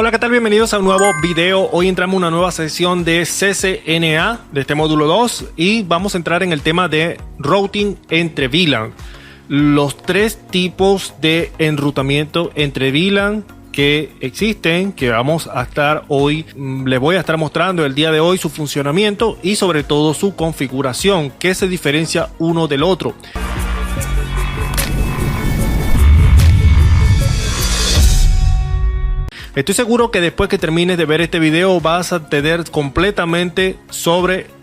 Hola, ¿qué tal? Bienvenidos a un nuevo video. Hoy entramos en una nueva sesión de CCNA de este módulo 2 y vamos a entrar en el tema de routing entre VLAN. Los tres tipos de enrutamiento entre VLAN que existen, que vamos a estar hoy, les voy a estar mostrando el día de hoy su funcionamiento y sobre todo su configuración, que se diferencia uno del otro. Estoy seguro que después que termines de ver este video vas a entender completamente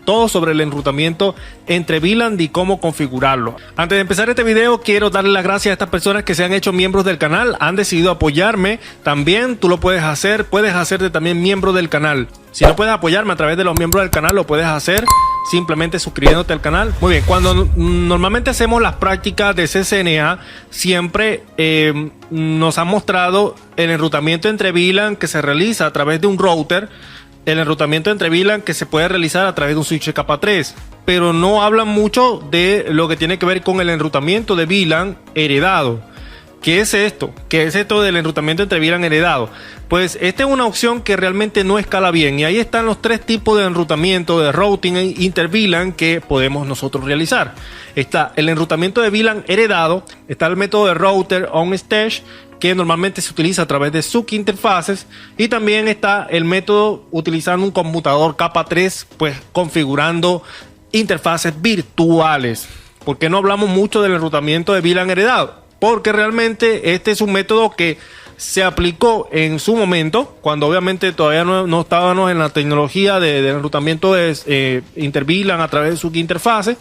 todo sobre el enrutamiento entre VLAN y cómo configurarlo. Antes de empezar este video, quiero darle las gracias a estas personas que se han hecho miembros del canal, han decidido apoyarme. También tú lo puedes hacerte también miembro del canal. Si no puedes apoyarme a través de los miembros del canal, lo puedes hacer simplemente suscribiéndote al canal. Muy bien, cuando normalmente hacemos las prácticas de CCNA, siempre nos han mostrado el enrutamiento entre VLAN que se realiza a través de un router, el enrutamiento entre VLAN que se puede realizar a través de un switch capa 3, pero no hablan mucho de lo que tiene que ver con el enrutamiento de VLAN heredado. ¿Qué es esto? ¿Qué es esto del enrutamiento entre VLAN heredado? Pues esta es una opción que realmente no escala bien, y ahí están los tres tipos de enrutamiento de routing inter VLAN que podemos nosotros realizar. Está el enrutamiento de VLAN heredado, está el método de router on stage, que normalmente se utiliza a través de SUC interfaces, y también está el método utilizando un computador capa 3, pues configurando interfaces virtuales. ¿Por qué no hablamos mucho del enrutamiento de VLAN heredado? Porque realmente este es un método que se aplicó en su momento, cuando obviamente todavía no estábamos en la tecnología del enrutamiento de inter-VLAN a través de SUC interfaces,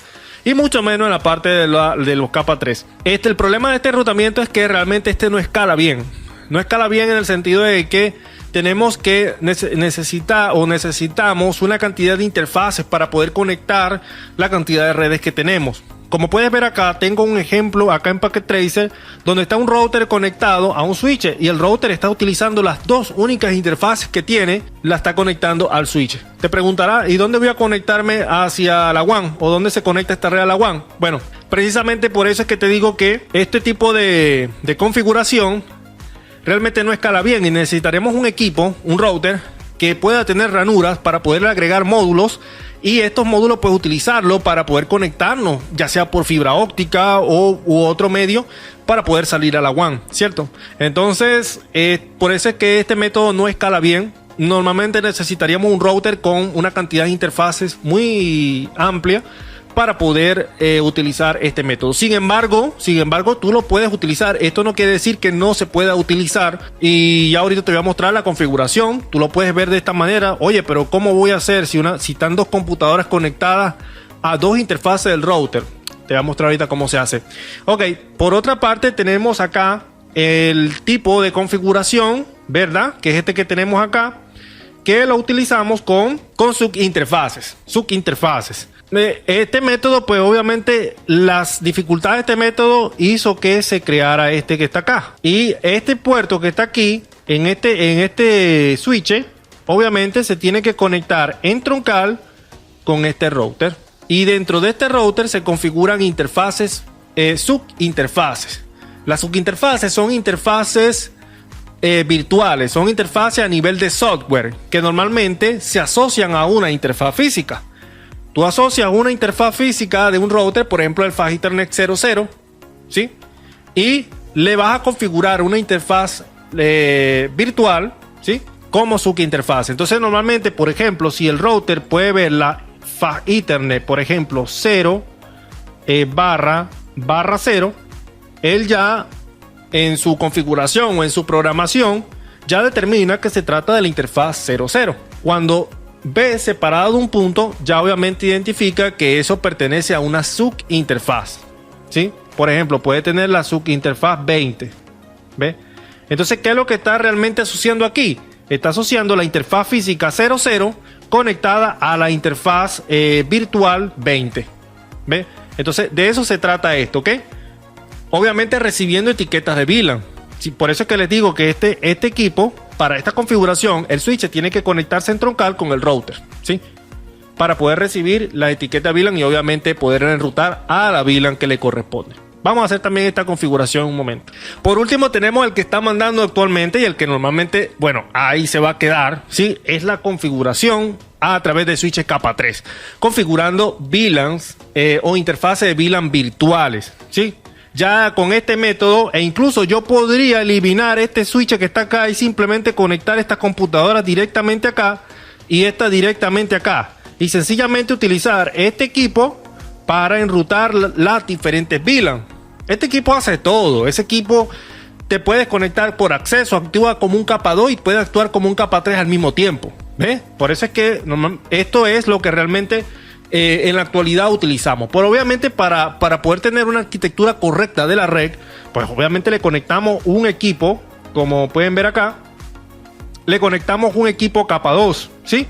y mucho menos en la parte de los capa 3. El problema de este enrutamiento es que realmente no escala bien. No escala bien en el sentido de que tenemos que necesitamos una cantidad de interfaces para poder conectar la cantidad de redes que tenemos. Como puedes ver acá, tengo un ejemplo acá en Packet Tracer donde está un router conectado a un switch, y el router está utilizando las dos únicas interfaces que tiene, la está conectando al switch. Te preguntará, ¿y dónde voy a conectarme hacia la WAN? ¿O dónde se conecta esta red a la WAN? Bueno, precisamente por eso es que te digo que este tipo de configuración realmente no escala bien, y necesitaremos un equipo, un router que pueda tener ranuras para poder agregar módulos, y estos módulos puedes utilizarlo para poder conectarnos, ya sea por fibra óptica u otro medio, para poder salir a la WAN, ¿cierto? Entonces, por eso es que este método no escala bien. Normalmente necesitaríamos un router con una cantidad de interfaces muy amplia para poder utilizar este método. Sin embargo, tú lo puedes utilizar. Esto no quiere decir que no se pueda utilizar, y ya ahorita te voy a mostrar la configuración. Tú lo puedes ver de esta manera. Oye, pero ¿cómo voy a hacer si están dos computadoras conectadas a dos interfaces del router? Te voy a mostrar ahorita cómo se hace. Ok, por otra parte tenemos acá el tipo de configuración, ¿verdad? Que es este que tenemos acá, que lo utilizamos con SUC interfaces. Este método, pues obviamente las dificultades de este método hizo que se creara este que está acá, y este puerto que está aquí en este switch obviamente se tiene que conectar en troncal con este router, y dentro de este router se configuran interfaces, SUC interfaces. Las SUC interfaces son interfaces virtuales, son interfaces a nivel de software que normalmente se asocian a una interfaz física. Tú asocias una interfaz física de un router, por ejemplo el FAS Ethernet 00, ¿sí? Y le vas a configurar una interfaz virtual, ¿sí? Como SUC interfaz. Entonces normalmente, por ejemplo, si el router puede ver la FAS Ethernet, por ejemplo 0 barra 0, él ya en su configuración o en su programación ya determina que se trata de la interfaz 00. Cuando ve separado de un punto, ya obviamente identifica que eso pertenece a una SUC interfaz, ¿sí? Por ejemplo, puede tener la SUC interfaz 20, ¿ve? Entonces, ¿qué es lo que está realmente asociando aquí? Está asociando la interfaz física 00 conectada a la interfaz virtual 20, ¿ve? Entonces, de eso se trata esto, ¿ok? Obviamente recibiendo etiquetas de VLAN. Sí, por eso es que les digo que este equipo, para esta configuración, el switch tiene que conectarse en troncal con el router, ¿sí? Para poder recibir la etiqueta VLAN y obviamente poder enrutar a la VLAN que le corresponde. Vamos a hacer también esta configuración en un momento. Por último tenemos el que está mandando actualmente y el que normalmente, bueno, ahí se va a quedar, ¿sí? Es la configuración a través de switches capa 3, configurando VLANs o interfaces de VLAN virtuales, ¿sí? Ya con este método, e incluso yo podría eliminar este switch que está acá y simplemente conectar estas computadoras directamente acá y esta directamente acá. Y sencillamente utilizar este equipo para enrutar las diferentes VLAN. Este equipo hace todo. Ese equipo te puedes conectar por acceso, actúa como un capa 2 y puede actuar como un capa 3 al mismo tiempo. ¿Ves? Por eso es que esto es lo que realmente en la actualidad utilizamos. Pero obviamente para poder tener una arquitectura correcta de la red, pues obviamente le conectamos un equipo, como pueden ver acá, le conectamos un equipo capa 2, ¿sí?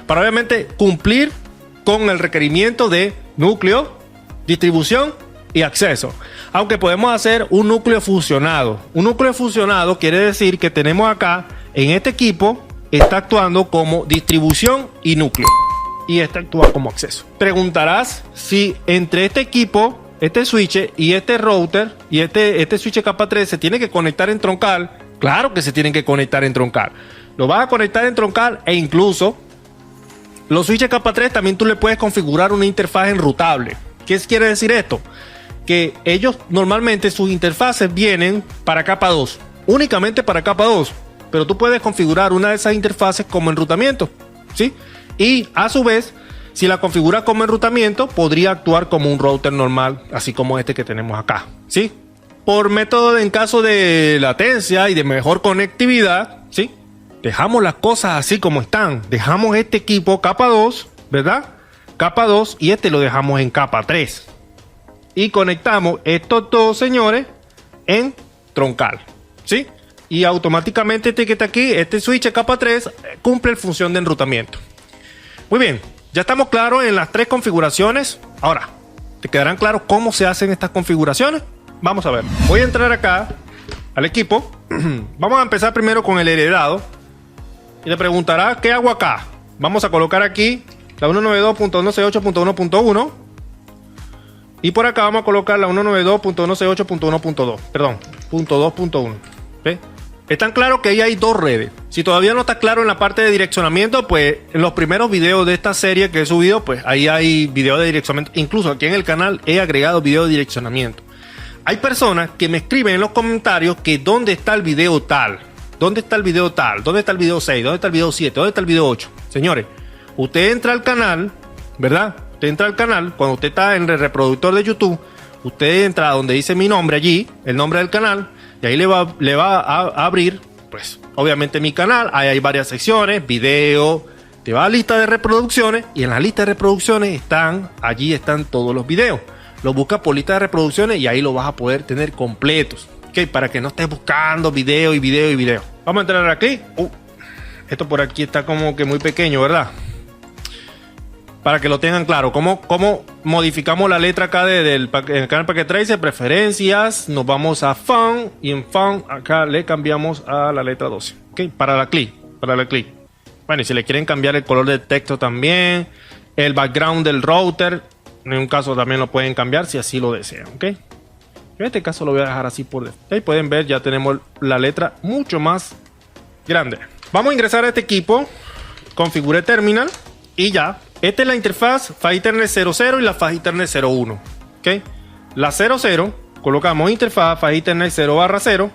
Para obviamente cumplir con el requerimiento de núcleo, distribución y acceso. Aunque podemos hacer un núcleo fusionado. Un núcleo fusionado quiere decir que tenemos acá, en este equipo, está actuando como distribución y núcleo. Y este actúa como acceso. Preguntarás si entre este equipo, este switch y este router y este switch capa 3 se tiene que conectar en troncal. Claro que se tienen que conectar en troncal. Lo vas a conectar en troncal e incluso los switches capa 3 también tú le puedes configurar una interfaz enrutable. ¿Qué quiere decir esto? Que ellos normalmente sus interfaces vienen para capa 2, únicamente para capa 2, pero tú puedes configurar una de esas interfaces como enrutamiento, ¿sí? Y a su vez, si la configuras como enrutamiento, podría actuar como un router normal, así como este que tenemos acá, ¿sí? Por método en caso de latencia y de mejor conectividad, ¿sí? Dejamos las cosas así como están. Dejamos este equipo capa 2, ¿verdad? Capa 2 y este lo dejamos en capa 3. Y conectamos estos dos señores en troncal, ¿sí? Y automáticamente este que está aquí, este switch capa 3, cumple la función de enrutamiento. Muy bien, ya estamos claros en las tres configuraciones. Ahora, ¿te quedarán claros cómo se hacen estas configuraciones? Vamos a ver. Voy a entrar acá al equipo. Vamos a empezar primero con el heredado. Y le preguntará, ¿qué hago acá? Vamos a colocar aquí la 192.168.1.1 y por acá vamos a colocar la 192.168.1.2, perdón, .2.1. ¿Ve? Están claros que ahí hay dos redes. Si todavía no está claro en la parte de direccionamiento, pues en los primeros videos de esta serie que he subido, pues ahí hay video de direccionamiento. Incluso aquí en el canal he agregado video de direccionamiento. Hay personas que me escriben en los comentarios que dónde está el video tal. ¿Dónde está el video tal? ¿Dónde está el video 6? ¿Dónde está el video 7? ¿Dónde está el video 8? Señores, usted entra al canal, ¿verdad? Usted entra al canal, cuando usted está en el reproductor de YouTube, usted entra donde dice mi nombre allí, el nombre del canal, y ahí le va a abrir, pues, obviamente mi canal. Ahí hay varias secciones, video, te va a la lista de reproducciones, y en la lista de reproducciones allí están todos los videos. Lo buscas por lista de reproducciones y ahí lo vas a poder tener completos. Para que no estés buscando video y video y video. Vamos a entrar aquí. Esto por aquí está como que muy pequeño, ¿verdad? Para que lo tengan claro. ¿Cómo modificamos la letra acá del canal Packet Tracer? Preferencias. Nos vamos a Font. Y en Font acá le cambiamos a la letra 12. ¿Ok? Para la clic. Bueno, y si le quieren cambiar el color del texto también. El background del router. En un caso también lo pueden cambiar si así lo desean. ¿Ok? En este caso lo voy a dejar así por defecto. Ahí pueden ver, ya tenemos la letra mucho más grande. Vamos a ingresar a este equipo. Configure terminal. Y ya. Esta es la interfaz Fast Ethernet 00 y la Fast Ethernet 01. ¿Okay? La 00. Colocamos interfaz Fast Ethernet 0/0.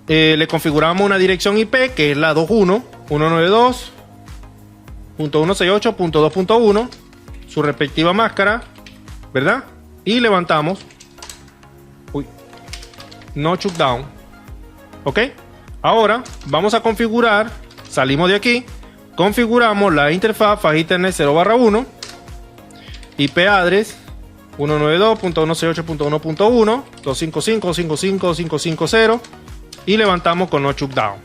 Le configuramos una dirección IP que es la 21.192.168.2.1. Su respectiva máscara. ¿Verdad? Y levantamos. No shutdown. Ok. Ahora vamos a configurar. Salimos de aquí. Configuramos la interfaz Fast Ethernet 0/1. IP address 192.168.1.1 255.55.550 y levantamos con no shutdown.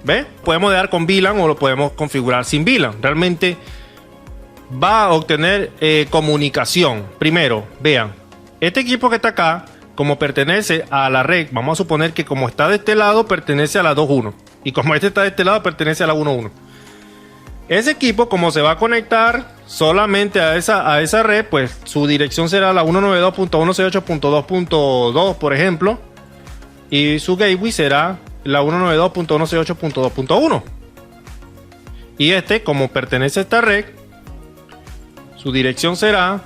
¿Ve? Podemos dar con VLAN o lo podemos configurar sin VLAN. Realmente va a obtener comunicación. Primero, vean, este equipo que está acá, como pertenece a la red, vamos a suponer que como está de este lado, pertenece a la 2.1. Y como este está de este lado, pertenece a la 1.1. Ese equipo, como se va a conectar solamente a esa red, pues su dirección será la 192.168.2.2, por ejemplo, y su gateway será la 192.168.2.1. Y este, como pertenece a esta red, su dirección será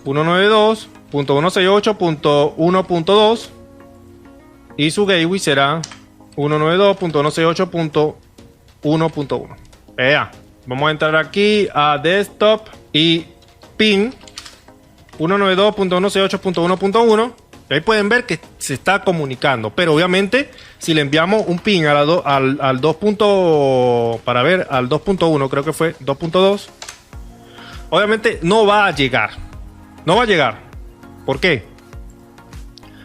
192.168.1.2 y su gateway será 192.168.1.1. Vea, vamos a entrar aquí a desktop y pin 192.168.1.1. Ahí pueden ver que se está comunicando, pero obviamente si le enviamos un pin al 2. Para ver, al 2.1, creo que fue 2.2, obviamente no va a llegar. No va a llegar. ¿Por qué?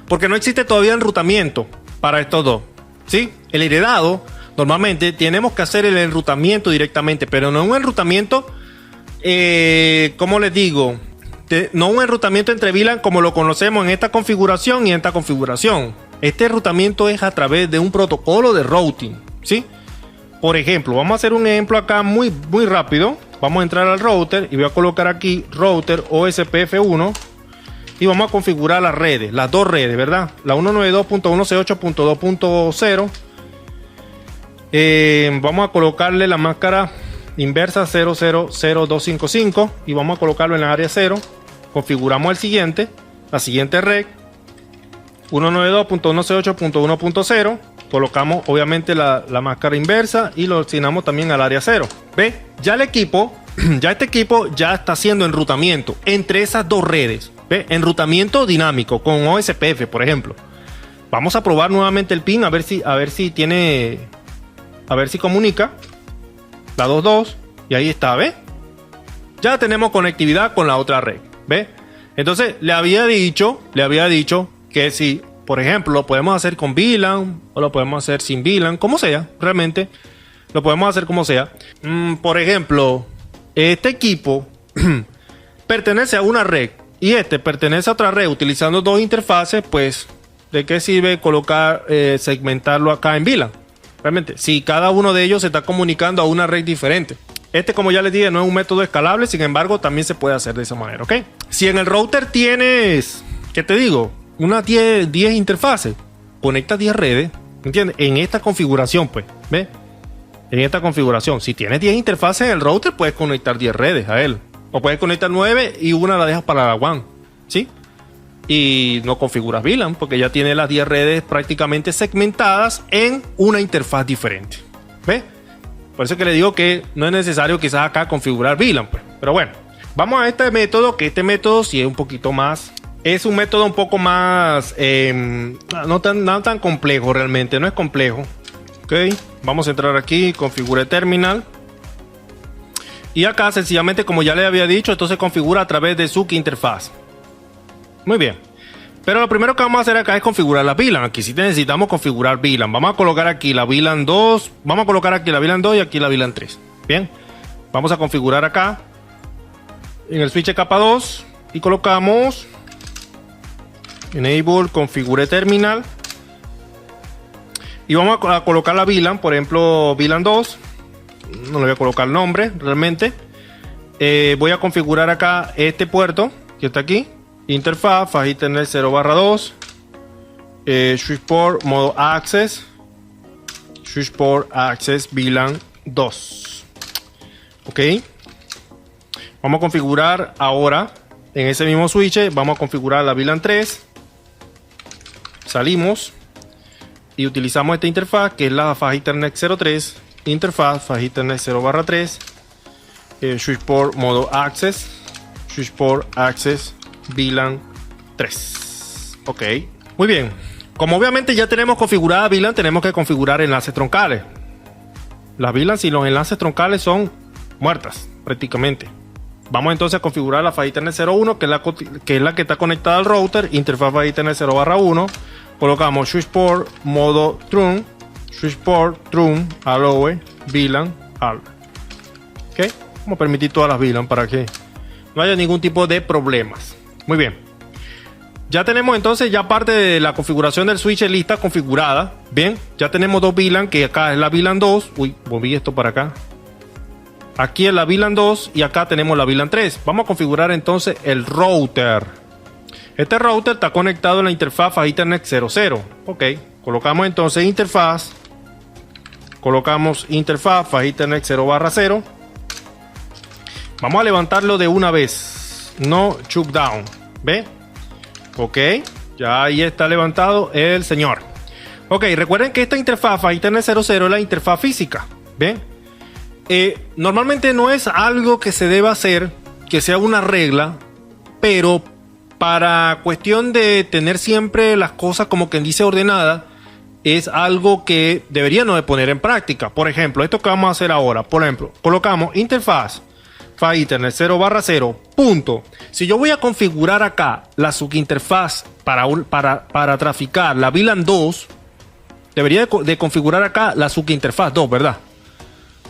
Porque no existe todavía enrutamiento para estos dos. ¿Sí? El heredado, normalmente tenemos que hacer el enrutamiento directamente, pero no un enrutamiento, ¿cómo les digo? No un enrutamiento entre VLAN como lo conocemos en esta configuración y en esta configuración. Este enrutamiento es a través de un protocolo de routing, ¿sí? Por ejemplo, vamos a hacer un ejemplo acá muy rápido. Vamos a entrar al router y voy a colocar aquí router OSPF1 y vamos a configurar las redes, las dos redes, ¿verdad? La 192.168.2.0. Vamos a colocarle la máscara inversa 000255 y vamos a colocarlo en la área 0. Configuramos la siguiente red 192.168.1.0. Colocamos obviamente la máscara inversa y lo asignamos también al área 0. ¿Ve? Ya el equipo, este equipo ya está haciendo enrutamiento entre esas dos redes. ¿Ve? Enrutamiento dinámico con OSPF, por ejemplo. Vamos a probar nuevamente el pin a ver si comunica. La 2.2 y ahí está, ¿ve? Ya tenemos conectividad con la otra red, ¿ve? Entonces le había dicho que si, por ejemplo, lo podemos hacer con VLAN o lo podemos hacer sin VLAN, como sea, realmente lo podemos hacer como sea. Por ejemplo, este equipo pertenece a una red y este pertenece a otra red utilizando dos interfaces, pues ¿de qué sirve colocar, segmentarlo acá en VLAN? Realmente, si cada uno de ellos se está comunicando a una red diferente. Este, como ya les dije, no es un método escalable, sin embargo, también se puede hacer de esa manera, ¿ok? Si en el router tienes, ¿qué te digo? Unas 10 interfaces, conecta 10 redes, ¿entiendes? En esta configuración, pues, ¿ves? En esta configuración, si tienes 10 interfaces en el router, puedes conectar 10 redes a él. O puedes conectar 9 y una la dejas para la WAN, ¿sí? Y no configuras VLAN porque ya tiene las 10 redes prácticamente segmentadas en una interfaz diferente. ¿Ves? Por eso que le digo que no es necesario quizás acá configurar VLAN, pues. Pero bueno, vamos a este método, que este método sí es un poquito más... Es un método un poco más... no tan complejo realmente, no es complejo. Ok, vamos a entrar aquí, configure terminal. Y acá sencillamente, como ya le había dicho, esto se configura a través de su interfaz. Muy bien, pero lo primero que vamos a hacer acá es configurar la VLAN. Aquí sí necesitamos configurar VLAN. Vamos a colocar aquí la VLAN 2. Vamos a colocar aquí la VLAN 2 y aquí la VLAN 3. Bien, vamos a configurar acá en el switch capa 2 y colocamos enable configure terminal y vamos a colocar la VLAN, por ejemplo VLAN 2. No le voy a colocar el nombre realmente. Voy a configurar acá este puerto que está aquí. Interfaz, faja Ethernet 0/2, switchport, modo access, switchport access VLAN 2. Ok, vamos a configurar ahora en ese mismo switch. Vamos a configurar la VLAN 3. Salimos y utilizamos esta interfaz que es la faja Ethernet 03. Interfaz, faja Ethernet 0/3, switchport, modo access, switchport access VLAN 3. Ok, muy bien. Como obviamente ya tenemos configurada VLAN, tenemos que configurar enlaces troncales. Las VLAN sin los enlaces troncales son muertas prácticamente. Vamos entonces a configurar la faja Ethernet 01, que es la que está conectada al router. Interfaz faja Ethernet 0/1. Colocamos switchport modo trun, switchport trun allow VLAN all. Ok, vamos a permitir todas las VLAN para que no haya ningún tipo de problemas. Muy bien, ya tenemos entonces ya parte de la configuración del switch lista configurada. Bien, ya tenemos dos VLAN, que acá es la VLAN 2. Uy, moví esto para acá. Aquí en la VLAN 2 y acá tenemos la VLAN 3. Vamos a configurar entonces el router. Este router está conectado en la interfaz a Ethernet 00. Ok, colocamos entonces interfaz. Colocamos interfaz a Ethernet 0/0. Vamos a levantarlo de una vez. No shutdown. ¿Ve? Ok, ya ahí está levantado el señor. Ok, recuerden que esta interfaz a Ethernet 00 es la interfaz física. ¿Ven? Normalmente no es algo que se deba hacer, que sea una regla, pero para cuestión de tener siempre las cosas como quien dice ordenadas, es algo que deberíamos de poner en práctica. Por ejemplo, esto que vamos a hacer ahora, por ejemplo, colocamos interfaz fa Ethernet 0/0, punto. Si yo voy a configurar acá la subinterfaz para traficar la VLAN 2, debería de configurar acá la subinterfaz 2, ¿verdad?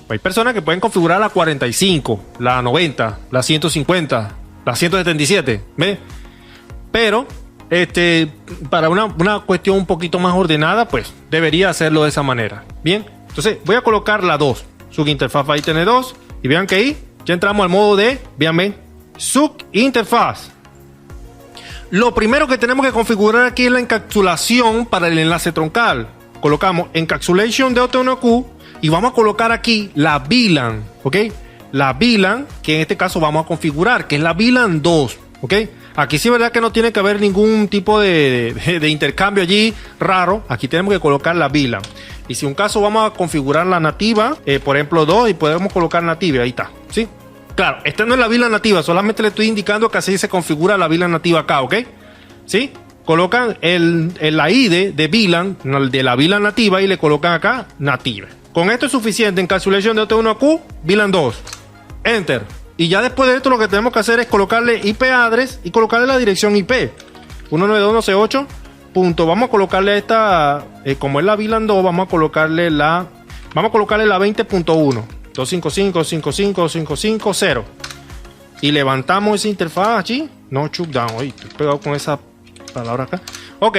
Hay personas que pueden configurar la 45, la 90, la 150, la 177, ¿ves? Pero para una cuestión un poquito más ordenada, pues debería hacerlo de esa manera. Bien, entonces voy a colocar la 2, subinterfaz va a tener 2, y vean que ahí ya entramos al modo de, véanme, subinterfaz. Lo primero que tenemos que configurar aquí es la encapsulación para el enlace troncal. Colocamos encapsulation de OT1Q y vamos a colocar aquí la VLAN, ¿ok? La VLAN, que en este caso vamos a configurar, que es la VLAN 2, ¿ok? Aquí sí es verdad que no tiene que haber ningún tipo de intercambio allí raro. Aquí tenemos que colocar la VLAN. Y si un caso vamos a configurar la nativa, por ejemplo 2, y podemos colocar nativa, ahí está, ¿sí? Claro, esta no es la VLAN nativa, solamente le estoy indicando que así se configura la VLAN nativa acá, ¿ok? ¿Sí? Colocan la ID de VLAN, de la VLAN nativa, y le colocan acá nativa. Con esto es suficiente. Encapsulation de OT1Q, VLAN 2. Enter. Y ya después de esto lo que tenemos que hacer es colocarle IP address y colocarle la dirección IP. 192.168. Vamos a colocarle esta, como es la VLAN 2, vamos a colocarle la 20.1. 255.55.550. Y levantamos esa interfaz allí. No shutdown. Oye, estoy pegado con esa palabra acá. Ok.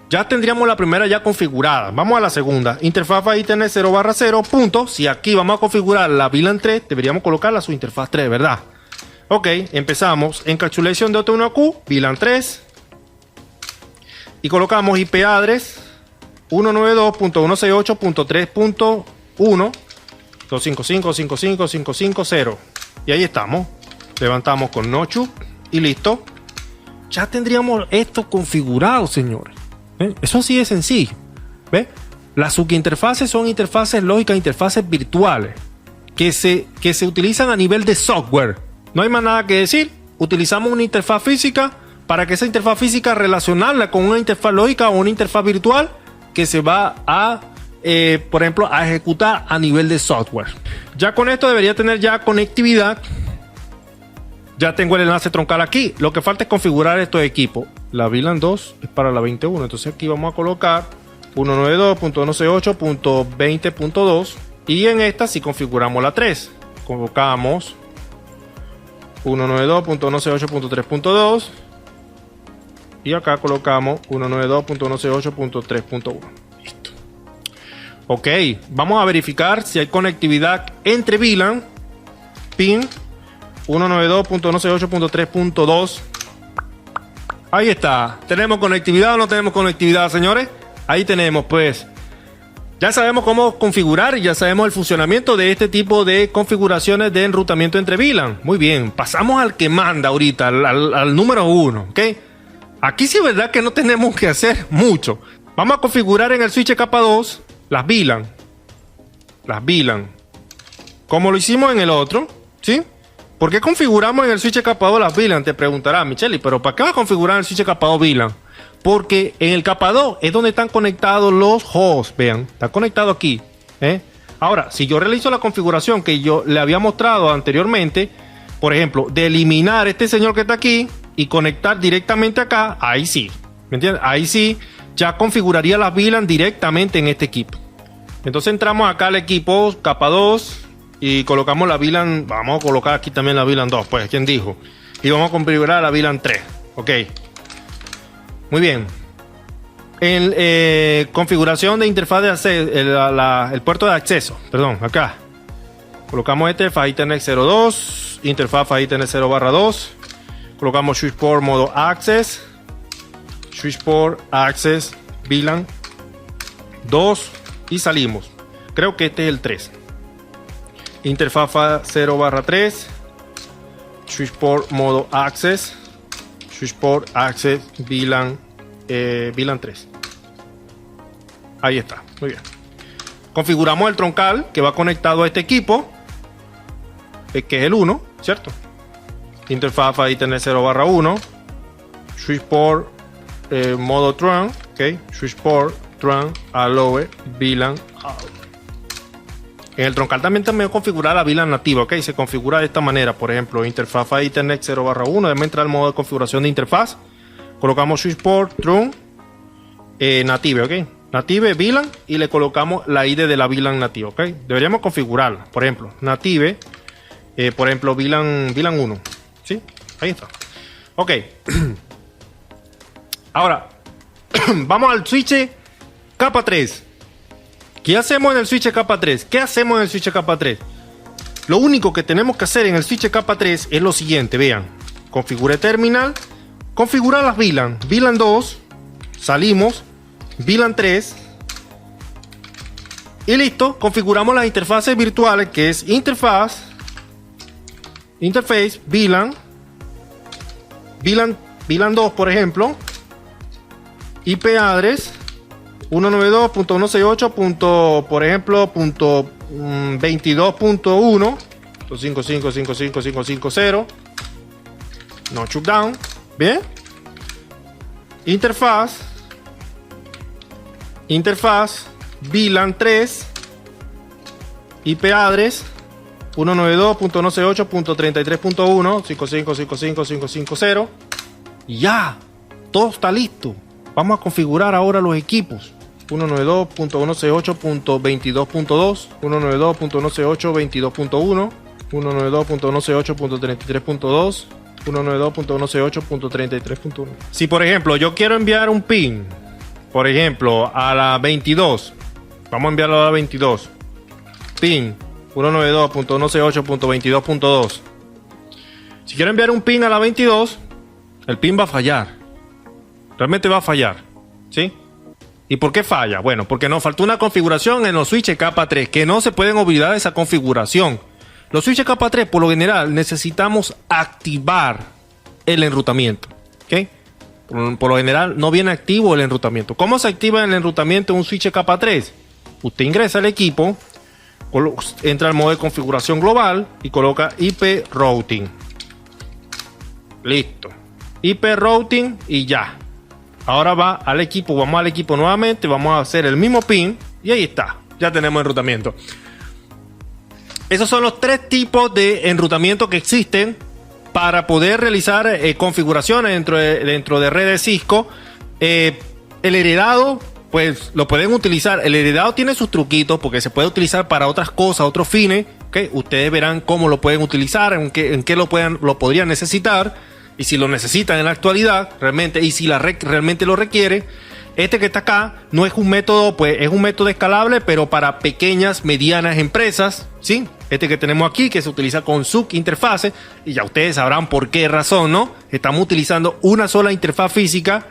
Ya tendríamos la primera ya configurada. Vamos a la segunda. Interfaz va a tener 0/0, punto. Si aquí vamos a configurar la VLAN 3, deberíamos colocarla a su interfaz 3, ¿verdad? Ok, empezamos. Encapsulation de OT1Q, VLAN 3. Y colocamos IP address 192.168.3.1 255.55.550. Y ahí estamos. Levantamos con Nochu y listo. Ya tendríamos esto configurado, señores. Eso así de sencillo. ¿Ve? Las subinterfaces son interfaces lógicas, interfaces virtuales que se utilizan a nivel de software. No hay más nada que decir. Utilizamos una interfaz física para que esa interfaz física relacionarla con una interfaz lógica o una interfaz virtual que se va a, por ejemplo, a ejecutar a nivel de software. Ya con esto debería tener ya conectividad. Ya tengo el enlace troncal aquí. Lo que falta es configurar estos equipos. La VLAN 2 es para la 21. Entonces aquí vamos a colocar 192.168.20.2. Y en esta si configuramos la 3. Colocamos 192.168.3.2. Y acá colocamos 192.168.3.1. Listo. Ok. Vamos a verificar si hay conectividad entre VLAN. Pin 192.168.3.2. Ahí está. ¿Tenemos conectividad o no tenemos conectividad, señores? Ahí tenemos, pues. Ya sabemos cómo configurar y ya sabemos el funcionamiento de este tipo de configuraciones de enrutamiento entre VLAN. Muy bien. Pasamos al que manda ahorita, al número 1, ¿ok? Aquí sí es verdad que no tenemos que hacer mucho. Vamos a configurar en el switch capa 2 las VLAN. Las VLAN. Como lo hicimos en el otro, ¿sí? ¿Por qué configuramos en el switch capa 2 las VLAN? Te preguntará Micheli, pero ¿para qué vas a configurar en el switch capa 2 VLAN? Porque en el capa 2 es donde están conectados los hosts. Vean, está conectado aquí. Ahora, si yo realizo la configuración que yo le había mostrado anteriormente, por ejemplo, de eliminar este señor que está aquí y conectar directamente acá, ahí sí. ¿Me entiendes? Ahí sí, ya configuraría las VLAN directamente en este equipo. Entonces entramos acá al equipo capa 2. Y colocamos la VLAN, vamos a colocar aquí también la VLAN 2, pues, ¿quién dijo? Y vamos a configurar la VLAN 3, ok. Muy bien. En configuración de interfaz de acceso, el puerto de acceso, perdón, acá. Colocamos este Fast Ethernet 02, interfaz Fast Ethernet 0/2. Colocamos switch port modo access, switch port access VLAN 2 y salimos. Creo que este es el 3. Interfaz 0/3, switch port modo access, switch port access VLAN 3. Ahí está, muy bien. Configuramos el troncal que va conectado a este equipo, que es el 1, ¿cierto? Interfaz Fast Ethernet 0/1, switch port modo trunk, ok, switch port trunk allow VLAN out. En el troncal también configurar la VLAN nativa, ok, se configura de esta manera. Por ejemplo, interfaz Fast Ethernet 0/1, debemos entrar al modo de configuración de interfaz, colocamos switch port trunk native, ok, native VLAN, y le colocamos la ID de la VLAN nativa, ok. Deberíamos configurarla, por ejemplo, native, por ejemplo, VLAN 1, ¿sí? Ahí está. Ok. Ahora, vamos al switch capa 3. ¿Qué hacemos en el switch capa 3? ¿Qué hacemos en el switch capa 3? Lo único que tenemos que hacer en el switch capa 3 es lo siguiente, vean. Configure terminal, configurar las VLAN. VLAN 2, salimos, VLAN 3 y listo. Configuramos las interfaces virtuales, que es interface VLAN 2, por ejemplo, IP address 192.168. por ejemplo, punto 22.1 5555550. No shutdown. Bien. Interfaz VLAN 3, IP address 192.168.33.1 5555550. Y ya, todo está listo. Vamos a configurar ahora los equipos. 192.168.22.2, 192.168.22.1, 192.168.33.2, 192.168.33.1. Si por ejemplo yo quiero enviar un pin, por ejemplo a la 22, vamos a enviarlo a la 22, pin 192.168.22.2. Si quiero enviar un pin a la 22, el pin va a fallar. Realmente va a fallar, ¿sí? ¿Y por qué falla? Bueno, porque nos faltó una configuración en los switches capa 3, que no se pueden olvidar de esa configuración. Los switches capa 3, por lo general, necesitamos activar el enrutamiento, ¿ok? Por lo general, no viene activo el enrutamiento. ¿Cómo se activa el enrutamiento en un switch capa 3? Usted ingresa al equipo, entra al modo de configuración global y coloca IP routing. Listo. IP routing y ya. Ahora va al equipo, vamos al equipo nuevamente, vamos a hacer el mismo pin y ahí está, ya tenemos enrutamiento. Esos son los 3 tipos de enrutamiento que existen para poder realizar configuraciones dentro de redes Cisco. El heredado, pues lo pueden utilizar. El heredado tiene sus truquitos porque se puede utilizar para otras cosas, otros fines. ¿Okay? Ustedes verán cómo lo pueden utilizar, en qué lo podrían necesitar. Y si lo necesitan en la actualidad, realmente, y si la red realmente lo requiere. Este que está acá no es un método, pues es un método escalable, pero para pequeñas, medianas empresas, ¿sí? Este que tenemos aquí, que se utiliza con SUC interfase, y ya ustedes sabrán por qué razón, ¿no? Estamos utilizando una sola interfaz física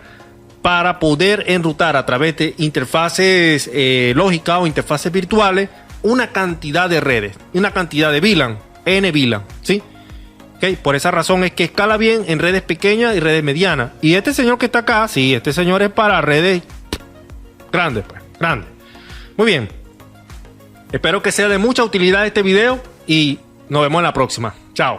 para poder enrutar a través de interfaces lógicas o interfaces virtuales una cantidad de redes, una cantidad de VLAN, N VLAN, ¿sí? Okay, por esa razón es que escala bien en redes pequeñas y redes medianas. Y este señor que está acá, sí, este señor es para redes grandes, pues, grandes. Muy bien. Espero que sea de mucha utilidad este video y nos vemos en la próxima. Chao.